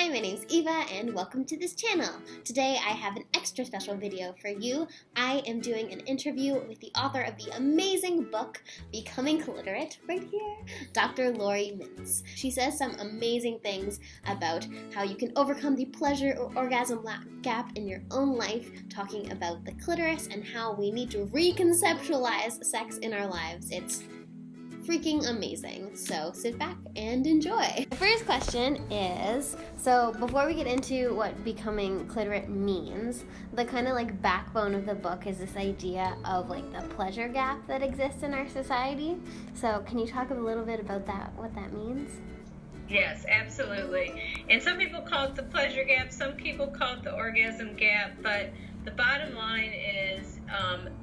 Hi, my name's Eva and welcome to this channel. Today I have an extra special video for you. I am doing an interview with the author of the amazing book, Becoming Cliterate, right here, Dr. Laurie Mintz. She says some amazing things about how you can overcome the pleasure or orgasm gap in your own life, talking about the clitoris and how we need to reconceptualize sex in our lives. It's freaking amazing. So sit back and enjoy. The first question is, so before we get into what becoming cliterate means, the kind of like backbone of the book is this idea of like the pleasure gap that exists in our society. So can you talk a little bit about that, what that means? Yes, absolutely. And some people call it the pleasure gap, some people call it the orgasm gap, but the bottom line is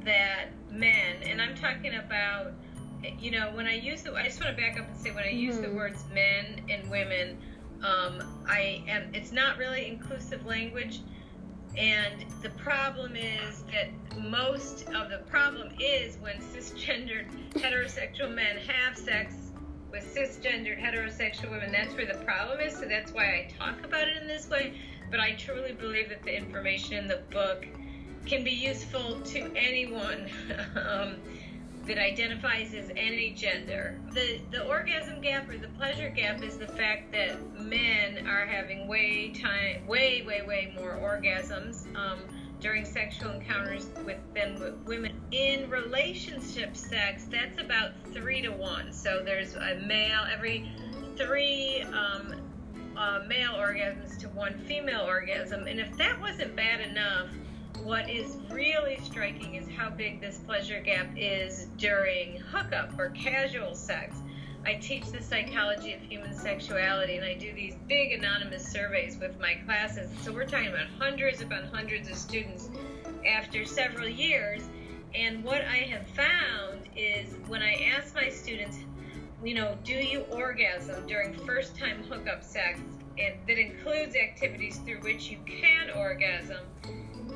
that men, and I'm talking about, you know, when I use I just want to back up and say, when I use the words men and women, it's not really inclusive language. And the problem is that most of the problem is when cisgendered heterosexual men have sex with cisgendered heterosexual women. That's where the problem is. So that's why I talk about it in this way. But I truly believe that the information in the book can be useful to anyone that identifies as any gender. The orgasm gap or the pleasure gap is the fact that men are having way more orgasms during sexual encounters than women. In relationship sex, that's about 3 to 1. So there's a male, every 3 male orgasms to 1 female orgasm. And if that wasn't bad enough, what is really striking is how big this pleasure gap is during hookup or casual sex. I teach the psychology of human sexuality, and I do these big anonymous surveys with my classes. So we're talking about hundreds upon hundreds of students after several years. And what I have found is when I ask my students, you know, do you orgasm during first-time hookup sex, and that includes activities through which you can orgasm,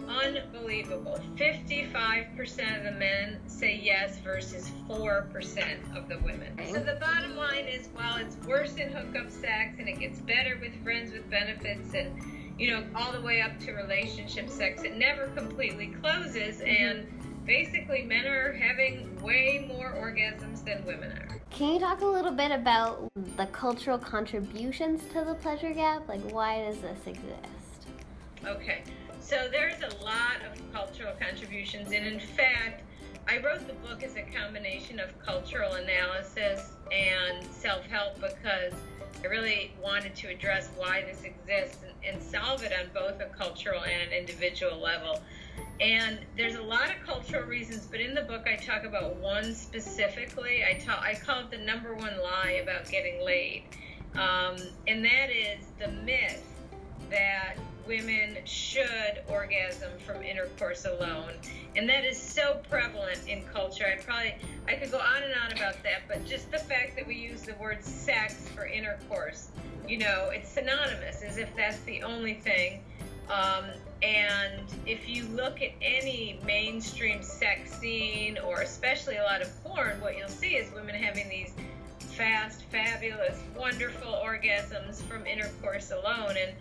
unbelievable. 55% of the men say yes versus 4% of the women. So the bottom line is, while it's worse in hookup sex and it gets better with friends with benefits and, you know, all the way up to relationship sex, it never completely closes. And basically men are having way more orgasms than women are. Can you talk a little bit about the cultural contributions to the pleasure gap? Like, why does this exist? Okay. So there's a lot of cultural contributions, and in fact, I wrote the book as a combination of cultural analysis and self-help because I really wanted to address why this exists and solve it on both a cultural and an individual level. And there's a lot of cultural reasons, but in the book I talk about one specifically. I call it the number 1 lie about getting laid, and that is the myth that women should orgasm from intercourse alone. And that is so prevalent in culture. I could go on and on about that, but just the fact that we use the word sex for intercourse, you know, it's synonymous, as if that's the only thing. And if you look at any mainstream sex scene, or especially a lot of porn, what you'll see is women having these fast, fabulous, wonderful orgasms from intercourse alone. And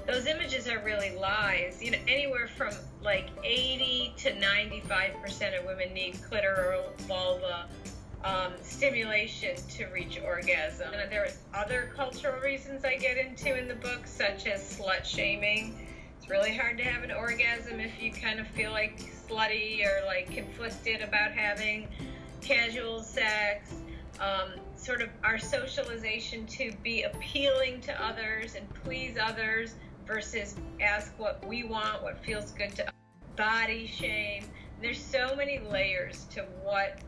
those images are really lies. You know, anywhere from like 80 to 95% of women need clitoral vulva stimulation to reach orgasm. And there are other cultural reasons I get into in the book, such as slut shaming. It's really hard to have an orgasm if you kind of feel like slutty or like conflicted about having casual sex. Sort of our socialization to be appealing to others and please others versus ask what we want, what feels good to us. Body shame. There's so many layers to what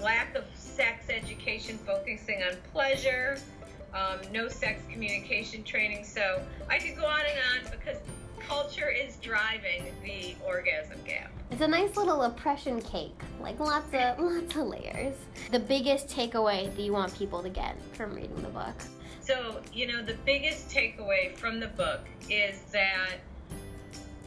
lack of sex education, focusing on pleasure, no sex communication training. So I could go on and on because culture is driving the orgasm gap. It's a nice little oppression cake, like lots of layers. The biggest takeaway that you want people to get from reading the book? So, you know, the biggest takeaway from the book is that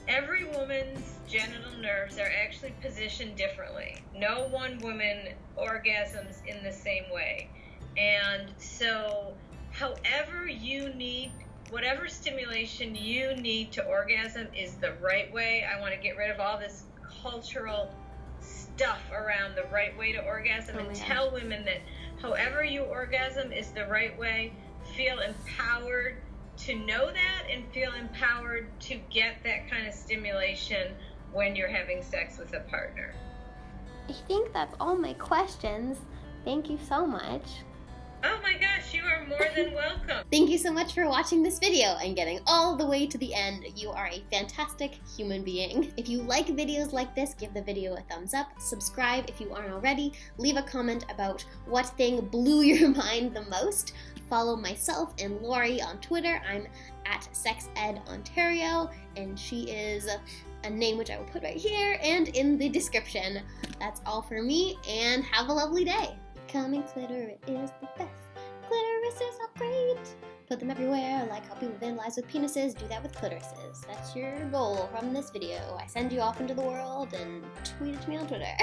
every woman's genital nerves are actually positioned differently. No one woman orgasms in the same way. And so, however you need whatever stimulation you need to orgasm is the right way. I want to get rid of all this cultural stuff around the right way to orgasm and tell women that however you orgasm is the right way. Feel empowered to know that and feel empowered to get that kind of stimulation when you're having sex with a partner. I think that's all my questions. Thank you so much. Oh my gosh, you are more than welcome. Thank you so much for watching this video and getting all the way to the end. You are a fantastic human being. If you like videos like this, give the video a thumbs up, subscribe if you aren't already, leave a comment about what thing blew your mind the most. Follow myself and Laurie on Twitter. I'm at SexEdOntario, and she is a name which I will put right here and in the description. That's all for me, and have a lovely day. Becoming clitorate is the best. Clitorises are great. Put them everywhere, like how people vandalize with penises. Do that with clitorises. That's your goal from this video. I send you off into the world and tweet it to me on Twitter.